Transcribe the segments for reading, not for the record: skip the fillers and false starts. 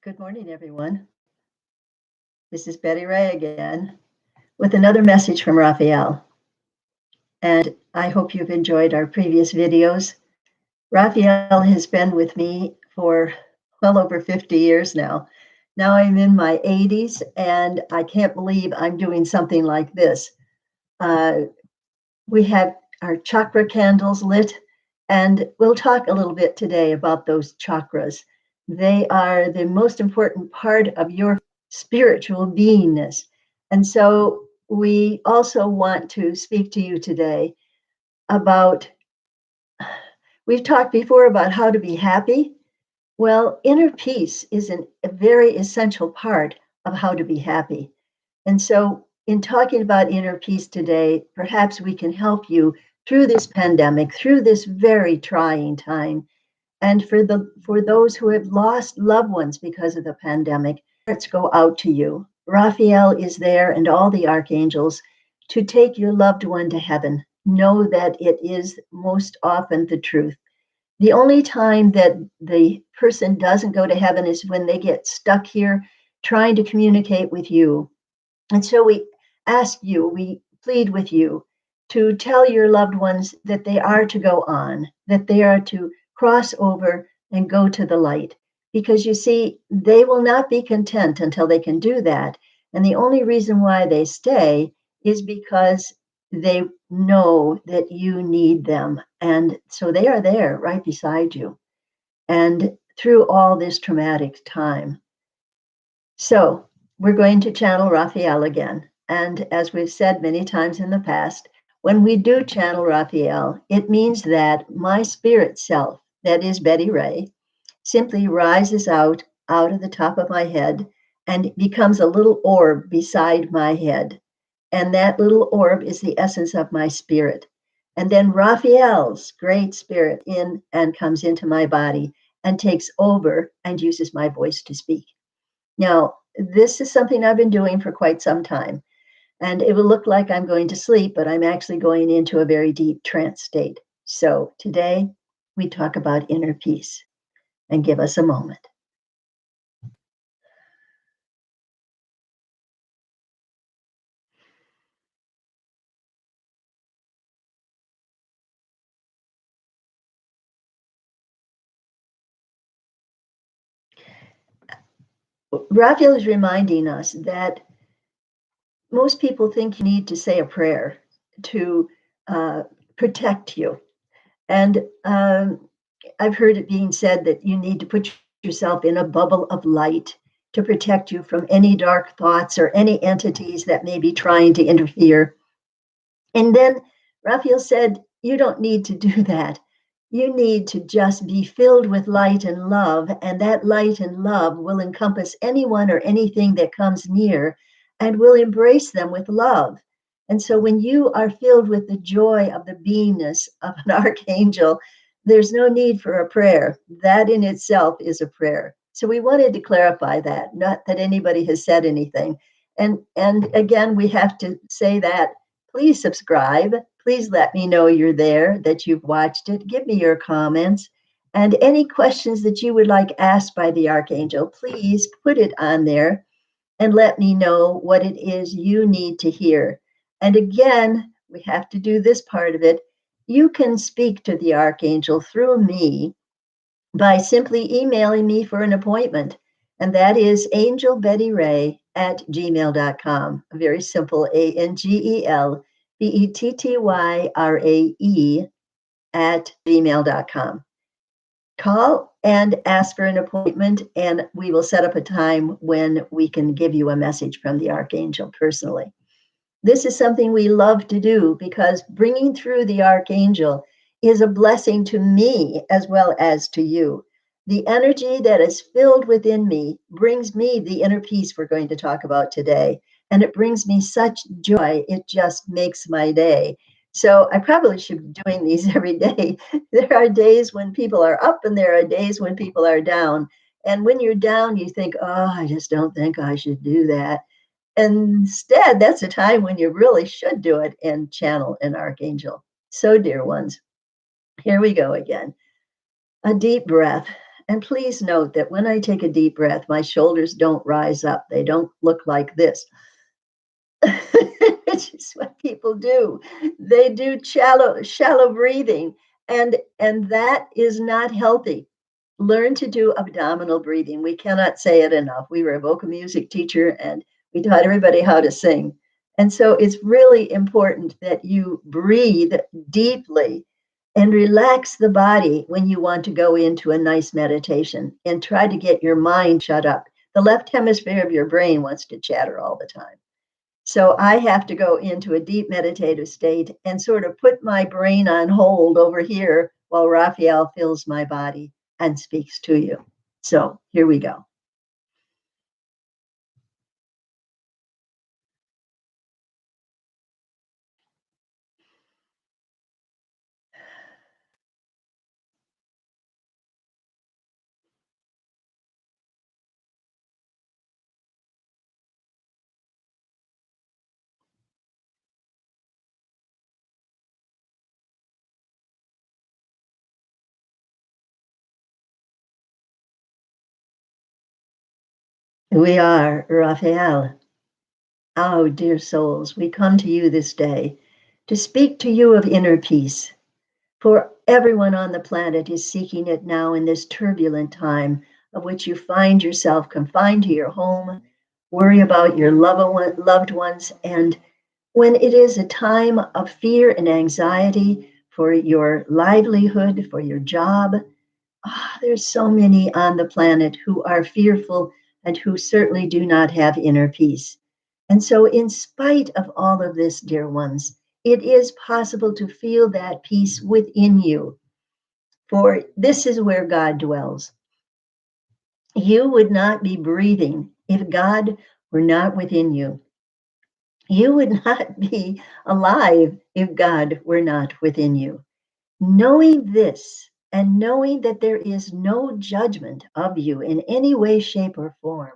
Good morning, everyone. This is Betty Ray again with another message from Raphael. And I hope you've enjoyed our previous videos. Raphael has been with me for well over 50 years now. Now I'm in my 80s, and I can't believe I'm doing something like this. Uh, we have our chakra candles lit, and we'll talk a little bit today about those chakras. They are the most important part of your spiritual beingness. And so we also want to speak to you today about, we've talked before about how to be happy. Well, inner peace is a very essential part of how to be happy. And so, in talking about inner peace today, perhaps we can help you through this pandemic, through this very trying time. And for those who have lost loved ones because of the pandemic, hearts go out to you. Raphael is there and all the archangels to take your loved one to heaven. Know that it is most often the truth. The only time that the person doesn't go to heaven is when they get stuck here trying to communicate with you. And so we ask you, we plead with you to tell your loved ones that they are to go on, that they are to cross over and go to the light. Because you see, they will not be content until they can do that. And the only reason why they stay is because they know that you need them. And so they are there right beside you. And through all this traumatic time. So we're going to channel Raphael again. And as we've said many times in the past, when we do channel Raphael, it means that my spirit self, that is Betty Ray, simply rises out of the top of my head and becomes a little orb beside my head. And that little orb is the essence of my spirit. And then Raphael's great spirit in and comes into my body and takes over and uses my voice to speak. Now, this is something I've been doing for quite some time, and it will look like I'm going to sleep, but I'm actually going into a very deep trance state. So today we talk about inner peace, and give us a moment. Raphael is reminding us that most people think you need to say a prayer to protect you. And I've heard it being said that you need to put yourself in a bubble of light to protect you from any dark thoughts or any entities that may be trying to interfere. And then Raphael said, you don't need to do that. You need to just be filled with light and love, and that light and love will encompass anyone or anything that comes near and will embrace them with love. And so when you are filled with the joy of the beingness of an archangel, there's no need for a prayer. That in itself is a prayer. So we wanted to clarify that, not that anybody has said anything. And again, we have to say that please subscribe. Please let me know you're there, that you've watched it. Give me your comments and any questions that you would like asked by the Archangel. Please put it on there and let me know what it is you need to hear. And again, we have to do this part of it. You can speak to the Archangel through me by simply emailing me for an appointment. And that is angelbettyray@gmail.com. A very simple ANGELBETTYRAE@gmail.com. Call and ask for an appointment, and we will set up a time when we can give you a message from the Archangel personally. This is something we love to do because bringing through the Archangel is a blessing to me as well as to you. The energy that is filled within me brings me the inner peace we're going to talk about today. And it brings me such joy, it just makes my day. So I probably should be doing these every day. There are days when people are up and there are days when people are down. And when you're down, you think, oh, I just don't think I should do that. Instead, that's a time when you really should do it and channel an archangel. So, dear ones, here we go again. A deep breath And please note that when I take a deep breath, my shoulders don't rise up. They don't look like this. It's just what people do. They do shallow breathing, and that is not healthy. Learn to do abdominal breathing. We cannot say it enough. We were a vocal music teacher, and we taught everybody how to sing. And so it's really important that you breathe deeply and relax the body when you want to go into a nice meditation, and try to get your mind shut up. The left hemisphere of your brain wants to chatter all the time. So I have to go into a deep meditative state and sort of put my brain on hold over here while Raphael fills my body and speaks to you. So here we go. We are Raphael. Oh, dear souls, we come to you this day to speak to you of inner peace. For everyone on the planet is seeking it now in this turbulent time of which you find yourself confined to your home, worry about your loved ones, and when it is a time of fear and anxiety for your livelihood, for your job. There's so many on the planet who are fearful and who certainly do not have inner peace. And so, in spite of all of this, dear ones, it is possible to feel that peace within you, for this is where God dwells. You would not be breathing if God were not within you. You would not be alive if God were not within you. Knowing this, and knowing that there is no judgment of you in any way, shape, or form,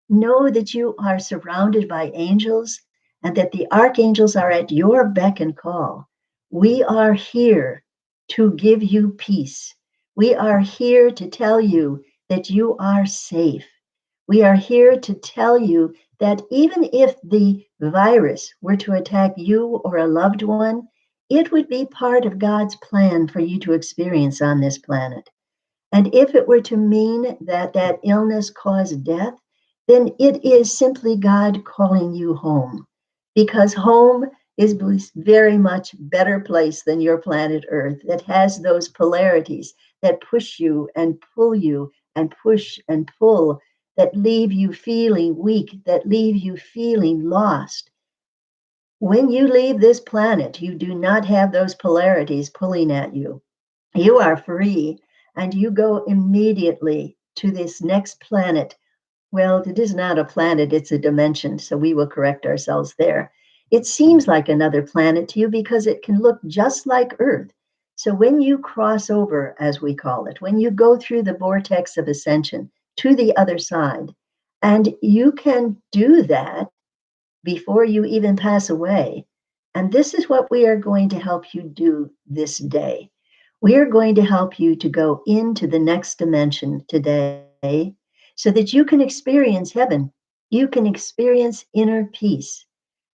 know that you are surrounded by angels and that the archangels are at your beck and call. We are here to give you peace. We are here to tell you that you are safe. We are here to tell you that even if the virus were to attack you or a loved one, it would be part of God's plan for you to experience on this planet. And if it were to mean that that illness caused death, then it is simply God calling you home. Because home is very much better place than your planet Earth that has those polarities that push you and pull you and push and pull, that leave you feeling weak, that leave you feeling lost. When you leave this planet, you do not have those polarities pulling at you. You are free, and you go immediately to this next planet. Well, it is not a planet, it's a dimension, so we will correct ourselves there. It seems like another planet to you because it can look just like Earth. So when you cross over, as we call it, when you go through the vortex of ascension to the other side, and you can do that before you even pass away. And this is what we are going to help you do this day. We are going to help you to go into the next dimension today so that you can experience heaven. You can experience inner peace.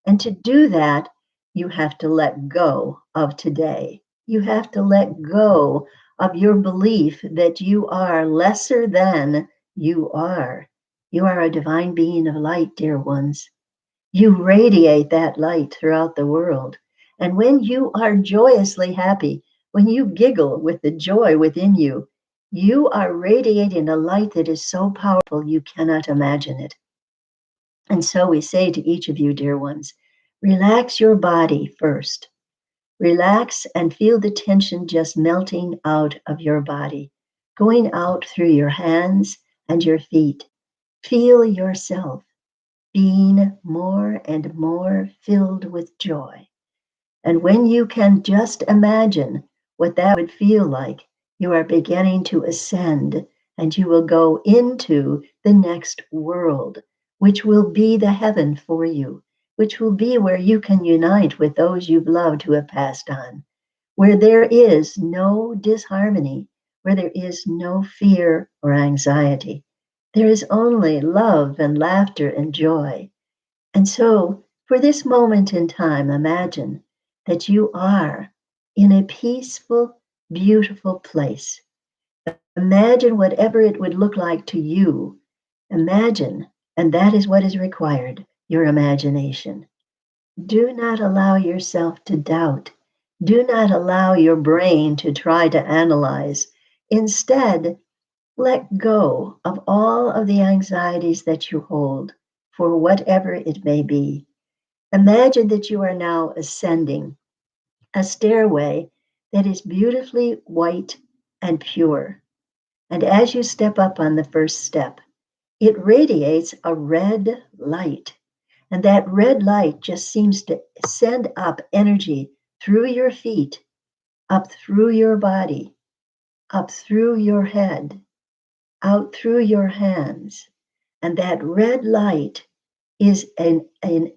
And to do that, you have to let go of today. You have to let go of your belief that you are lesser than you are. You are a divine being of light, dear ones. You radiate that light throughout the world. And when you are joyously happy, when you giggle with the joy within you, you are radiating a light that is so powerful you cannot imagine it. And so we say to each of you, dear ones, relax your body first. Relax and feel the tension just melting out of your body, going out through your hands and your feet. Feel yourself being more and more filled with joy. And when you can just imagine what that would feel like, you are beginning to ascend and you will go into the next world, which will be the heaven for you, which will be where you can unite with those you've loved who have passed on, where there is no disharmony, where there is no fear or anxiety. There is only love and laughter and joy. And so, for this moment in time, imagine that you are in a peaceful, beautiful place. Imagine whatever it would look like to you. Imagine, and that is what is required, your imagination. Do not allow yourself to doubt. Do not allow your brain to try to analyze. Instead, let go of all of the anxieties that you hold for whatever it may be. Imagine that you are now ascending a stairway that is beautifully white and pure. And as you step up on the first step, it radiates a red light. And that red light just seems to send up energy through your feet, up through your body, up through your head, out through your hands. And that red light is an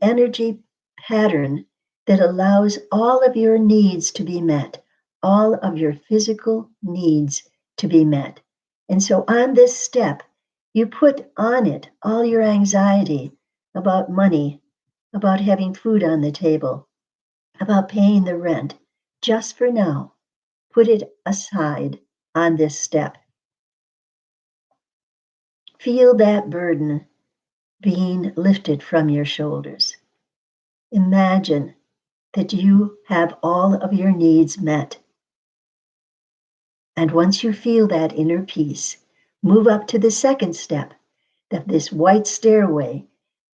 energy pattern that allows all of your needs to be met, all of your physical needs to be met. And so on this step, you put on it all your anxiety about money, about having food on the table, about paying the rent. Just for now, put it aside on this step. Feel that burden being lifted from your shoulders. Imagine that you have all of your needs met. And once you feel that inner peace, move up to the second step, that this white stairway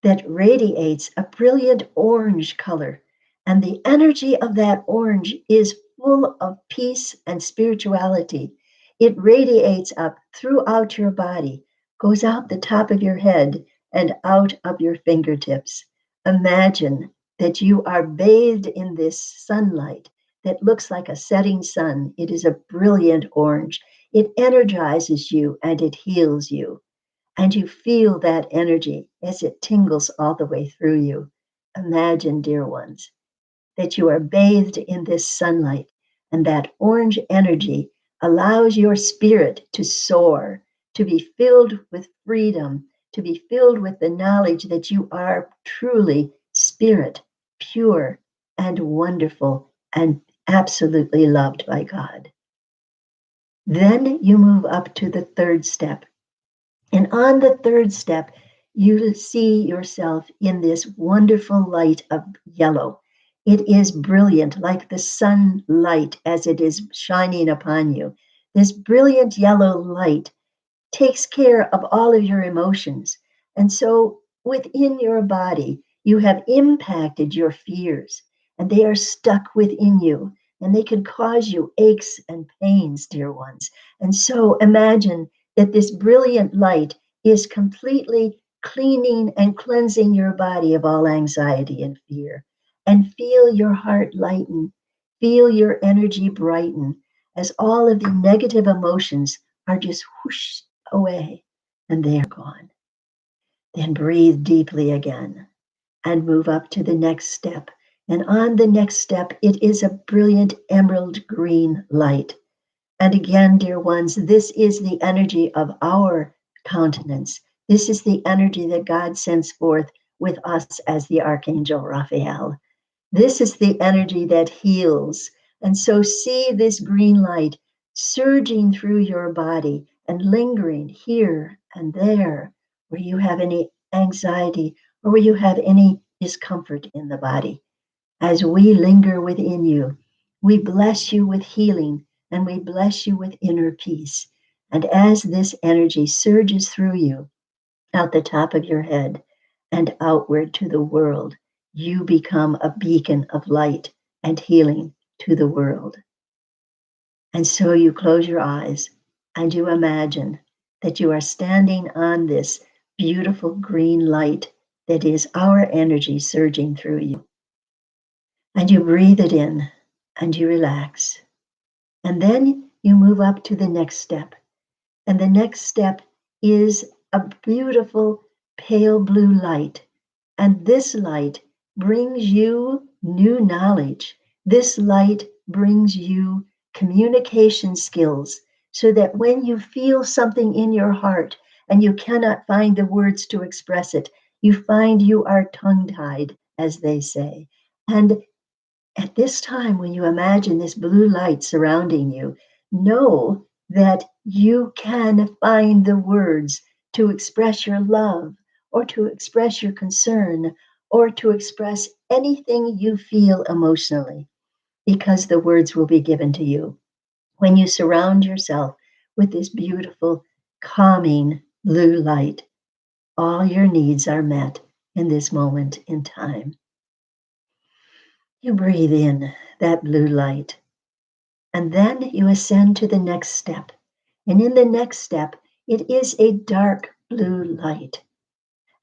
that radiates a brilliant orange color. And the energy of that orange is full of peace and spirituality. It radiates up throughout your body, goes out the top of your head and out of your fingertips. Imagine that you are bathed in this sunlight that looks like a setting sun. It is a brilliant orange. It energizes you and it heals you. And you feel that energy as it tingles all the way through you. Imagine, dear ones, that you are bathed in this sunlight, and that orange energy allows your spirit to soar, to be filled with freedom, to be filled with the knowledge that you are truly spirit, pure and wonderful and absolutely loved by God. Then you move up to the third step. And on the third step, you see yourself in this wonderful light of yellow. It is brilliant, like the sunlight as it is shining upon you. This brilliant yellow light takes care of all of your emotions. And so within your body, you have impacted your fears, and they are stuck within you, and they can cause you aches and pains, dear ones. And so imagine that this brilliant light is completely cleaning and cleansing your body of all anxiety and fear. And feel your heart lighten, feel your energy brighten as all of the negative emotions are just whooshed away and they are gone. Then breathe deeply again and move up to the next step. And on the next step, it is a brilliant emerald green light. And again, dear ones, this is the energy of our countenance. This is the energy that God sends forth with us as the Archangel Raphael. This is the energy that heals. And so see this green light surging through your body and lingering here and there where you have any anxiety or where you have any discomfort in the body. As we linger within you, we bless you with healing and we bless you with inner peace. And as this energy surges through you, out the top of your head and outward to the world, you become a beacon of light and healing to the world. And so you close your eyes and you imagine that you are standing on this beautiful green light that is our energy surging through you. And you breathe it in and you relax. And then you move up to the next step. And the next step is a beautiful pale blue light. And this light brings you new knowledge. This light brings you communication skills so that when you feel something in your heart and you cannot find the words to express it, you find you are tongue-tied, as they say. And at this time, when you imagine this blue light surrounding you, know that you can find the words to express your love or to express your concern or to express anything you feel emotionally, because the words will be given to you when you surround yourself with this beautiful, calming blue light. All your needs are met in this moment in time. You breathe in that blue light, and then you ascend to the next step. And in the next step, it is a dark blue light.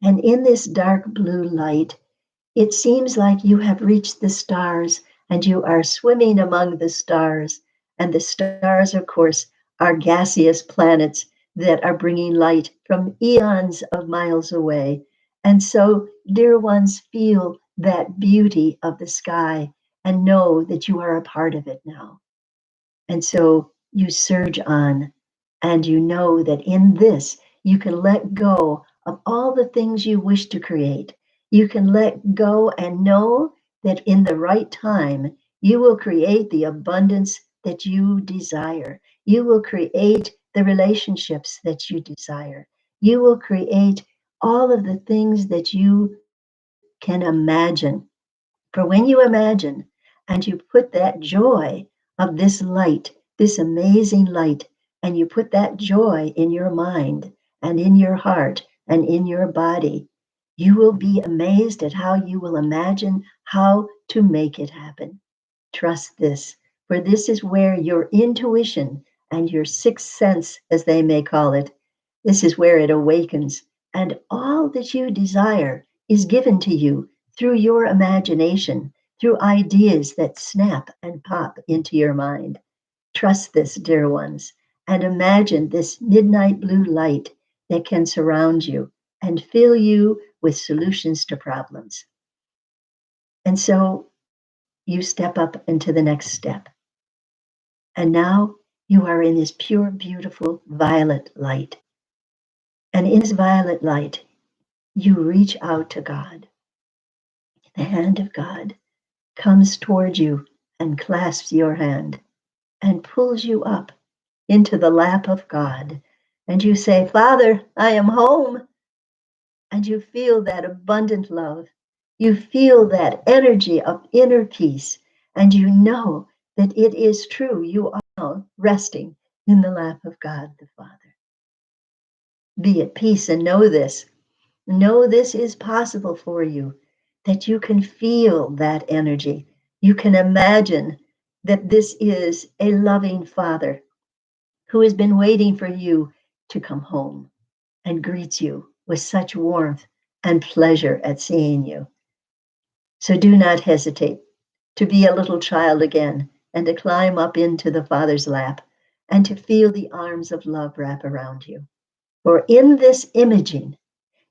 And in this dark blue light, it seems like you have reached the stars and you are swimming among the stars. And the stars, of course, are gaseous planets that are bringing light from eons of miles away. And so, dear ones, feel that beauty of the sky and know that you are a part of it now. And so you surge on, and you know that in this you can let go of all the things you wish to create. You can let go and know that in the right time, you will create the abundance that you desire. You will create the relationships that you desire. You will create all of the things that you can imagine. For when you imagine and you put that joy of this light, this amazing light, and you put that joy in your mind and in your heart and in your body, you will be amazed at how you will imagine how to make it happen. Trust this, for this is where your intuition and your sixth sense, as they may call it, this is where it awakens, and all that you desire is given to you through your imagination, through ideas that snap and pop into your mind. Trust this, dear ones, and imagine this midnight blue light that can surround you and fill you with solutions to problems. And so you step up into the next step. And now you are in this pure, beautiful violet light. And in this violet light, you reach out to God. The hand of God comes toward you and clasps your hand and pulls you up into the lap of God. And you say, Father, I am home. And you feel that abundant love. You feel that energy of inner peace. And you know that it is true. You are resting in the lap of God the Father. Be at peace and know this. Know this is possible for you, that you can feel that energy. You can imagine that this is a loving Father who has been waiting for you to come home and greets you with such warmth and pleasure at seeing you. So do not hesitate to be a little child again and to climb up into the Father's lap and to feel the arms of love wrap around you. For in this imaging,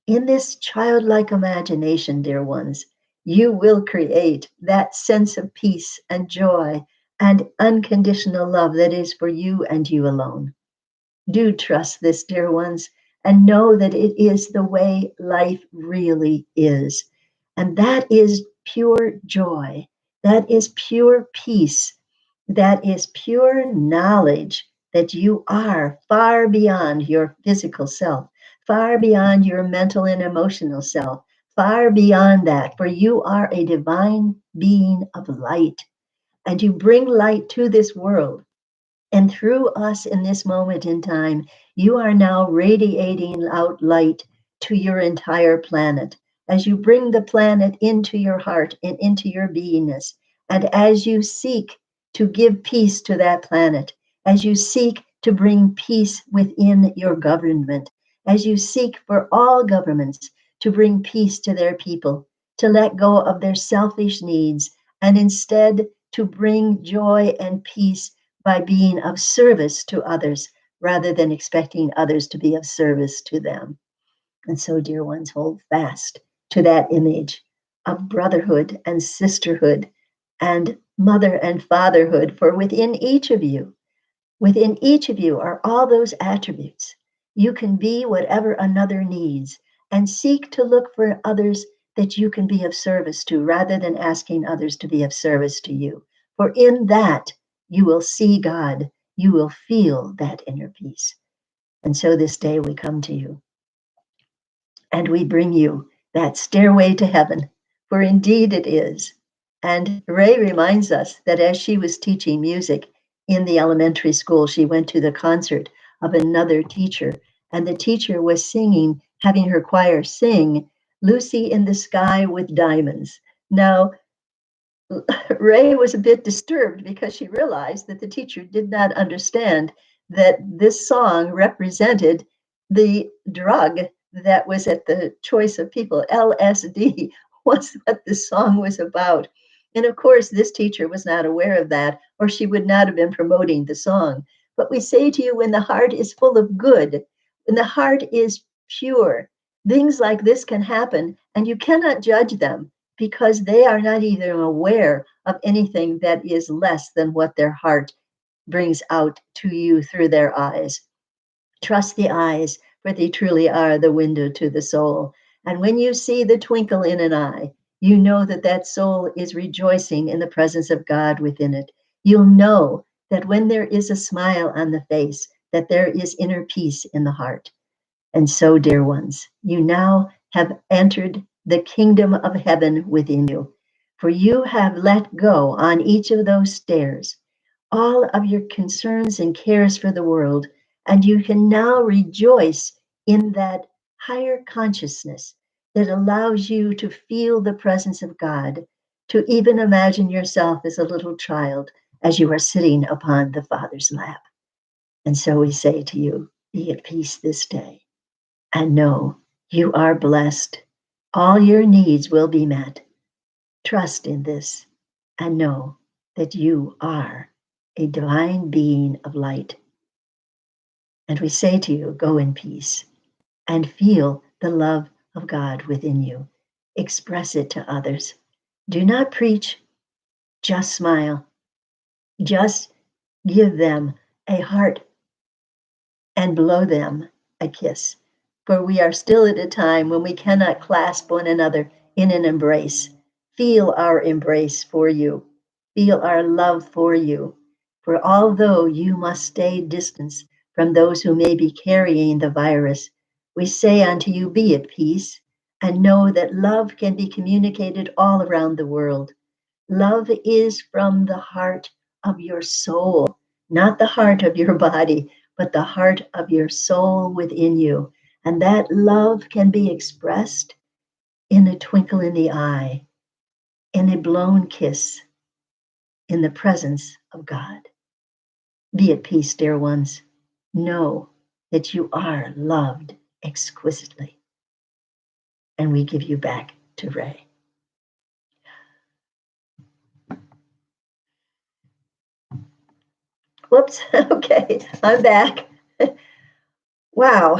in this childlike imagination, dear ones, you will create that sense of peace and joy and unconditional love that is for you and you alone. Do trust this, dear ones, and know that it is the way life really is. And that is pure joy. That is pure peace. That is pure knowledge that you are far beyond your physical self, far beyond your mental and emotional self, far beyond that, for you are a divine being of light. And you bring light to this world. And through us in this moment in time, you are now radiating out light to your entire planet. As you bring the planet into your heart and into your beingness, and as you seek to give peace to that planet, as you seek to bring peace within your government, as you seek for all governments to bring peace to their people, to let go of their selfish needs, and instead to bring joy and peace by being of service to others rather than expecting others to be of service to them. And so, dear ones, hold fast to that image of brotherhood and sisterhood and mother and fatherhood, for within each of you, Within each of you are all those attributes. You can be whatever another needs and seek to look for others that you can be of service to rather than asking others to be of service to you. For in that, you will see God. You will feel that inner peace. And so this day we come to you and we bring you that stairway to heaven, for indeed it is. And Ray reminds us that as she was teaching music in the elementary school, she went to the concert of another teacher, and the teacher was singing, having her choir sing Lucy in the Sky with Diamonds. Now, Ray was a bit disturbed because she realized that the teacher did not understand that this song represented the drug that was at the choice of people. LSD was what this song was about. And of course, this teacher was not aware of that, or she would not have been promoting the song. But we say to you, when the heart is full of good, when the heart is pure, things like this can happen, and you cannot judge them because they are not even aware of anything that is less than what their heart brings out to you through their eyes. Trust the eyes, for they truly are the window to the soul. And when you see the twinkle in an eye, you know that that soul is rejoicing in the presence of God within it. You'll know that when there is a smile on the face, that there is inner peace in the heart. And so, dear ones, you now have entered the kingdom of heaven within you, for you have let go on each of those stairs all of your concerns and cares for the world, and you can now rejoice in that higher consciousness that allows you to feel the presence of God, to even imagine yourself as a little child as you are sitting upon the Father's lap. And so we say to you, be at peace this day. And know you are blessed. All your needs will be met. Trust in this and know that you are a divine being of light. And we say to you, go in peace and feel the love of God within you. Express it to others. Do not preach, just smile. Just give them a heart and blow them a kiss. For we are still at a time when we cannot clasp one another in an embrace. Feel our embrace for you. Feel our love for you. For although you must stay distance from those who may be carrying the virus, we say unto you, be at peace, and know that love can be communicated all around the world. Love is from the heart of your soul, not the heart of your body, but the heart of your soul within you. And that love can be expressed in a twinkle in the eye, in a blown kiss, in the presence of God. Be at peace, dear ones. Know that you are loved exquisitely. And we give you back to Ray. Whoops. Okay, I'm back. Wow.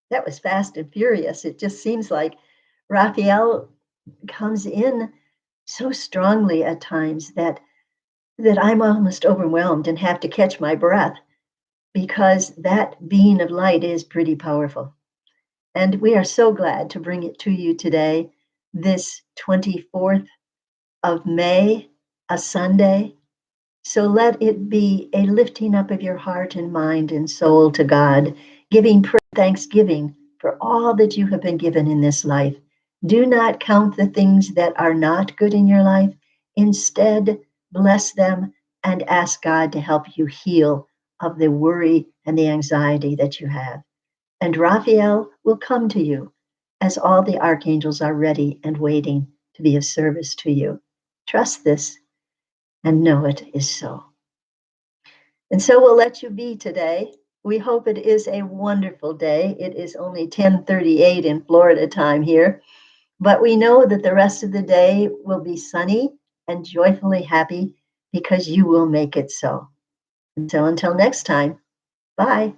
That was fast and furious. It just seems like Raphael comes in so strongly at times that I'm almost overwhelmed and have to catch my breath, because that being of light is pretty powerful. And we are so glad to bring it to you today, this 24th of May, a Sunday. So let it be a lifting up of your heart and mind and soul to God, giving thanksgiving for all that you have been given in this life. Do not count the things that are not good in your life. Instead, bless them and ask God to help you heal of the worry and the anxiety that you have. And Raphael will come to you as all the archangels are ready and waiting to be of service to you. Trust this and know it is so. And so we'll let you be today. We hope it is a wonderful day. It is only 10:38 in Florida time here, but we know that the rest of the day will be sunny and joyfully happy because you will make it so. And so until next time, bye.